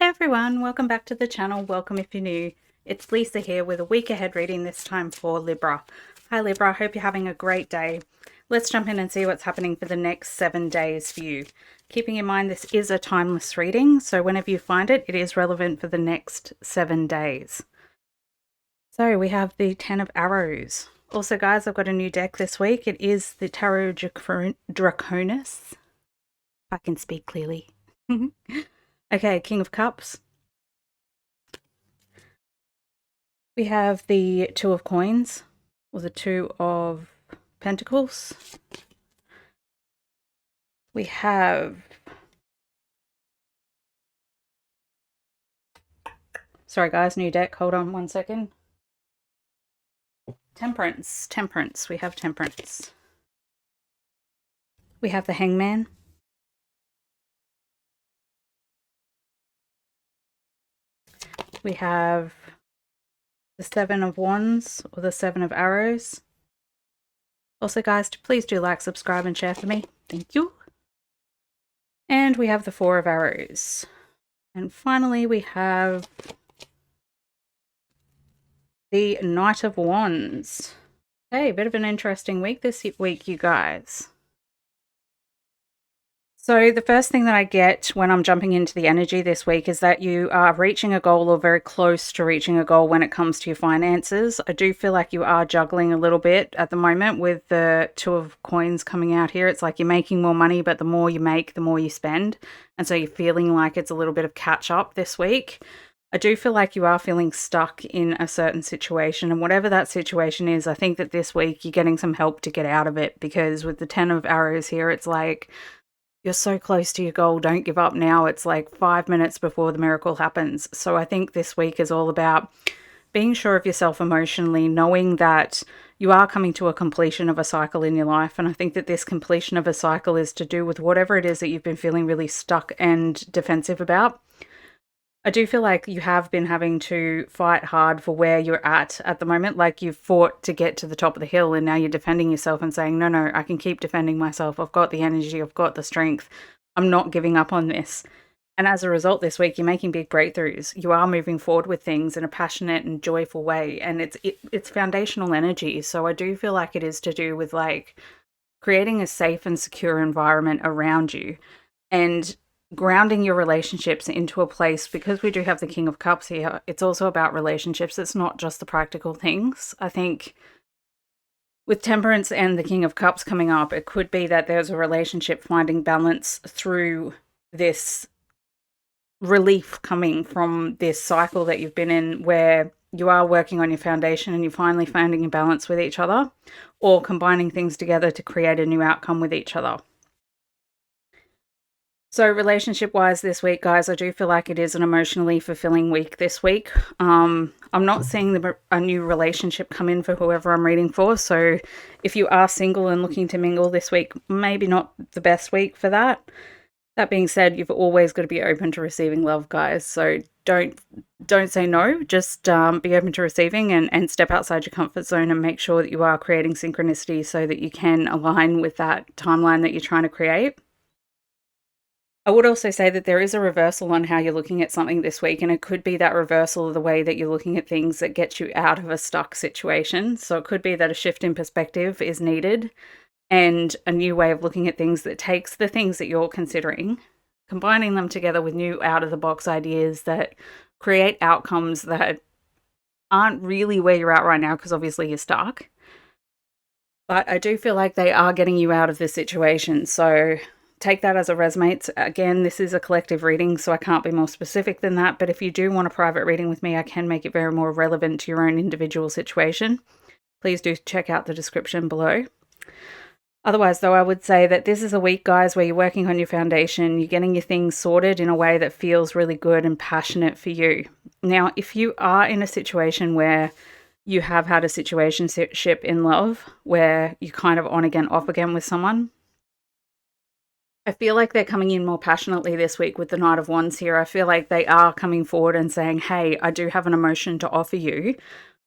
Hey everyone, welcome back to the channel. Welcome if you're new. It's Lisa here with a week ahead reading, this time for Libra. Hi Libra, I hope you're having a great day. Let's jump in and see what's happening for the next 7 days for you. Keeping in mind this is a timeless reading, so whenever you find it, it is relevant for the next 7 days. So we have the 10 of Arrows. Also guys, I've got a new deck this week. It is the Tarot Draconis, if I can speak clearly. Okay, King of Cups. We have the Two of Coins, or the Two of Pentacles. We have... Sorry guys, new deck. Hold on one second. Temperance. Temperance. We have Temperance. We have the Hangman. We have the Seven of Wands, or the Seven of Arrows. Also guys, please do like, subscribe and share for me. Thank you. And we have the Four of Arrows. And finally we have the Knight of Wands. Hey, a bit of an interesting week this week, you guys. So the first thing that I get when I'm jumping into the energy this week is that you are reaching a goal or very close to reaching a goal when it comes to your finances. I do feel like you are juggling a little bit at the moment with the Two of Coins coming out here. It's like you're making more money, but the more you make, the more you spend. And so you're feeling like it's a little bit of catch up this week. I do feel like you are feeling stuck in a certain situation, and whatever that situation is, I think that this week you're getting some help to get out of it, because with the 10 of Arrows here, it's like, you're so close to your goal, don't give up now. It's like 5 minutes before the miracle happens. So I think this week is all about being sure of yourself emotionally, knowing that you are coming to a completion of a cycle in your life. And I think that this completion of a cycle is to do with whatever it is that you've been feeling really stuck and defensive about. I do feel like you have been having to fight hard for where you're at the moment. Like you've fought to get to the top of the hill, and now you're defending yourself and saying, no, I can keep defending myself. I've got the energy. I've got the strength. I'm not giving up on this. And as a result, this week, you're making big breakthroughs. You are moving forward with things in a passionate and joyful way. And it's foundational energy. So I do feel like it is to do with like creating a safe and secure environment around you, and grounding your relationships into a place, because we do have the King of Cups here. It's also about relationships. It's not just the practical things. I think with Temperance and the King of Cups coming up, it could be that there's a relationship finding balance through this relief coming from this cycle that you've been in, where you are working on your foundation and you're finally finding a balance with each other, or combining things together to create a new outcome with each other. So relationship-wise this week, guys, I do feel like it is an emotionally fulfilling week this week. I'm not seeing a new relationship come in for whoever I'm reading for. So if you are single and looking to mingle this week, maybe not the best week for that. That being said, you've always got to be open to receiving love, guys. So don't say no. Just be open to receiving, and step outside your comfort zone and make sure that you are creating synchronicity so that you can align with that timeline that you're trying to create. I would also say that there is a reversal on how you're looking at something this week, and it could be that reversal of the way that you're looking at things that gets you out of a stuck situation. So it could be that a shift in perspective is needed, and a new way of looking at things that takes the things that you're considering, combining them together with new out-of-the-box ideas that create outcomes that aren't really where you're at right now, because obviously you're stuck. But I do feel like they are getting you out of this situation. So take that as a resonates. Again, this is a collective reading, so I can't be more specific than that. But if you do want a private reading with me, I can make it very more relevant to your own individual situation. Please do check out the description below. Otherwise, though, I would say that this is a week, guys, where you're working on your foundation. You're getting your things sorted in a way that feels really good and passionate for you. Now, if you are in a situation where you have had a situationship in love, where you're kind of on again, off again with someone, I feel like they're coming in more passionately this week with the Knight of Wands here. I feel like they are coming forward and saying, hey, I do have an emotion to offer you,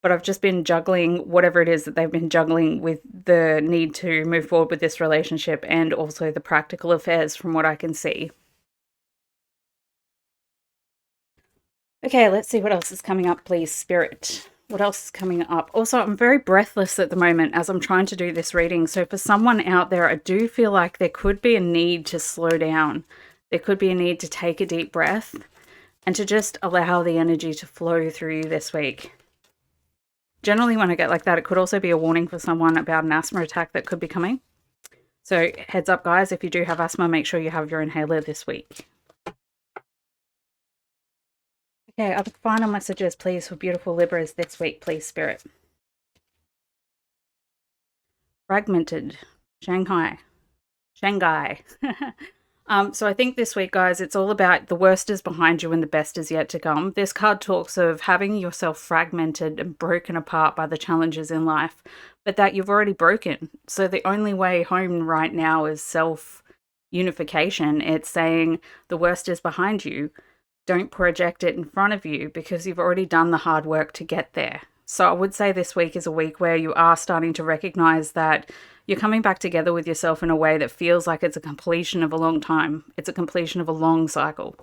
but I've just been juggling whatever it is that they've been juggling with the need to move forward with this relationship, and also the practical affairs from what I can see. Okay, let's see what else is coming up, please, Spirit. What else is coming up? Also, I'm very breathless at the moment as I'm trying to do this reading. So for someone out there, I do feel like there could be a need to slow down. There could be a need to take a deep breath and to just allow the energy to flow through you this week. Generally, when I get like that, it could also be a warning for someone about an asthma attack that could be coming. So heads up, guys, if you do have asthma, make sure you have your inhaler this week. Okay, other final messages, please, for beautiful Libras this week, please, Spirit. Fragmented. Shanghai. So I think this week, guys, it's all about the worst is behind you and the best is yet to come. This card talks of having yourself fragmented and broken apart by the challenges in life, but that you've already broken. So the only way home right now is self-unification. It's saying the worst is behind you. Don't project it in front of you because you've already done the hard work to get there. So I would say this week is a week where you are starting to recognize that you're coming back together with yourself in a way that feels like it's a completion of a long time. It's a completion of a long cycle.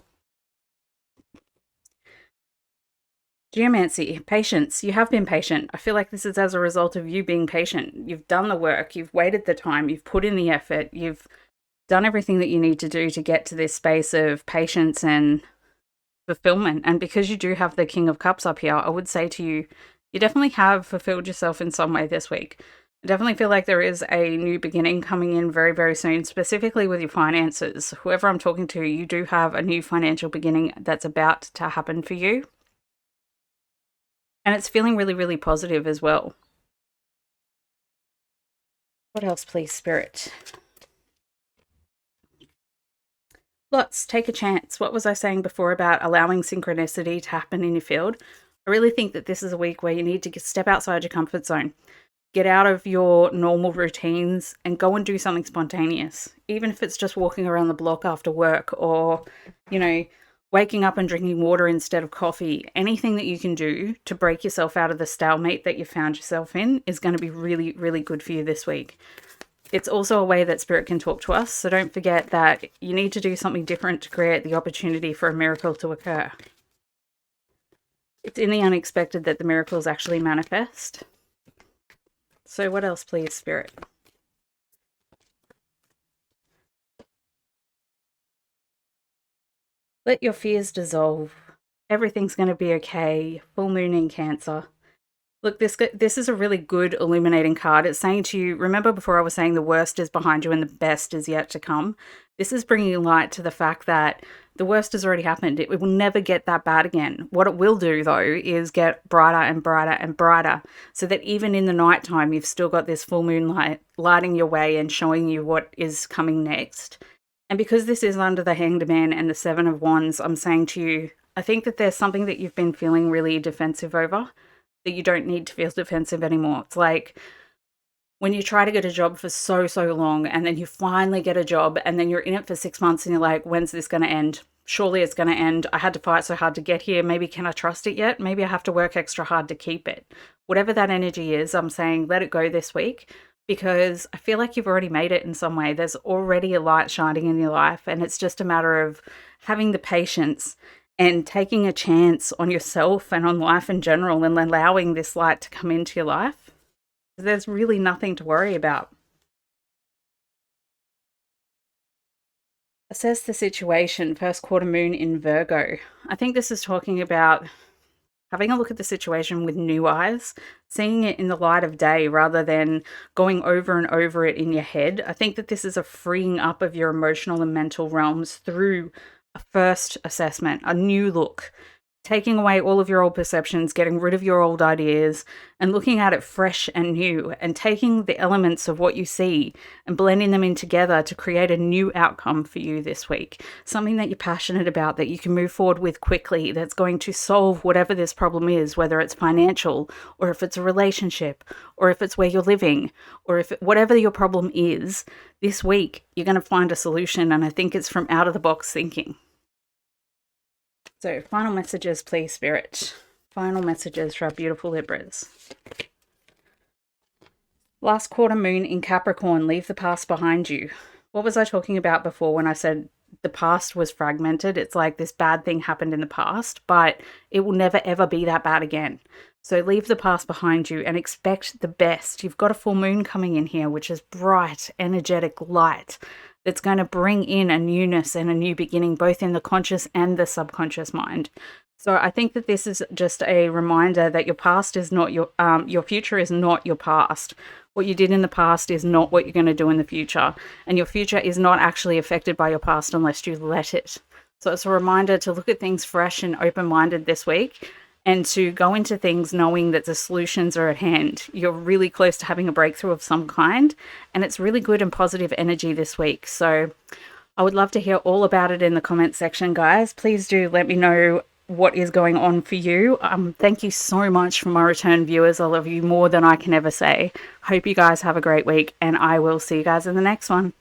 Geomancy, patience. You have been patient. I feel like this is as a result of you being patient. You've done the work. You've waited the time. You've put in the effort. You've done everything that you need to do to get to this space of patience and fulfillment. And because you do have the King of Cups up here, I would say to you, you definitely have fulfilled yourself in some way this week. I definitely feel like there is a new beginning coming in very, very soon, specifically with your finances. Whoever I'm talking to, you do have a new financial beginning that's about to happen for you. And it's feeling really, really positive as well. What else, please, Spirit? Let's take a chance. What was I saying before about allowing synchronicity to happen in your field? I really think that this is a week where you need to step outside your comfort zone. Get out of your normal routines and go and do something spontaneous. Even if it's just walking around the block after work or, waking up and drinking water instead of coffee. Anything that you can do to break yourself out of the stalemate that you found yourself in is going to be really, really good for you this week. It's also a way that Spirit can talk to us. So don't forget that you need to do something different to create the opportunity for a miracle to occur. It's in the unexpected that the miracles actually manifest. So what else, please, Spirit? Let your fears dissolve. Everything's going to be okay. Full moon in Cancer. Look, this is a really good illuminating card. It's saying to you, remember before I was saying the worst is behind you and the best is yet to come? This is bringing light to the fact that the worst has already happened. It will never get that bad again. What it will do, though, is get brighter and brighter and brighter so that even in the nighttime, you've still got this full moon light lighting your way and showing you what is coming next. And because this is under the Hanged Man and the Seven of Wands, I'm saying to you, I think that there's something that you've been feeling really defensive over that you don't need to feel defensive anymore. It's like when you try to get a job for so long and then you finally get a job and then you're in it for 6 months and you're like, when's this going to end? Surely it's going to end. I had to fight so hard to get here. Maybe can I trust it yet? Maybe I have to work extra hard to keep it. Whatever that energy is, I'm saying let it go this week because I feel like you've already made it in some way. There's already a light shining in your life and it's just a matter of having the patience and taking a chance on yourself and on life in general and allowing this light to come into your life. There's really nothing to worry about. Assess the situation, first quarter moon in Virgo. I think this is talking about having a look at the situation with new eyes, seeing it in the light of day rather than going over and over it in your head. I think that this is a freeing up of your emotional and mental realms through a first assessment, a new look, taking away all of your old perceptions, getting rid of your old ideas and looking at it fresh and new and taking the elements of what you see and blending them in together to create a new outcome for you this week. Something that you're passionate about, that you can move forward with quickly, that's going to solve whatever this problem is, whether it's financial or if it's a relationship or if it's where you're living or if whatever your problem is, this week you're going to find a solution. And I think it's from out of the box thinking. So, final messages, please, Spirit. Final messages for our beautiful Libras. Last quarter moon in Capricorn, leave the past behind you. What was I talking about before when I said the past was fragmented. It's like this bad thing happened in the past, but it will never ever be that bad again. So leave the past behind you and expect the best. You've got a full moon coming in here, which is bright, energetic light that's going to bring in a newness and a new beginning, both in the conscious and the subconscious mind. So I think that this is just a reminder that your past is not your future is not your past. What you did in the past is not what you're going to do in the future. And your future is not actually affected by your past unless you let it. So it's a reminder to look at things fresh and open-minded this week, and to go into things knowing that the solutions are at hand. You're really close to having a breakthrough of some kind, and it's really good and positive energy this week. So I would love to hear all about it in the comment section, guys. Please do let me know what is going on for you. Thank you so much for my return viewers. I love you more than I can ever say. Hope you guys have a great week, and I will see you guys in the next one.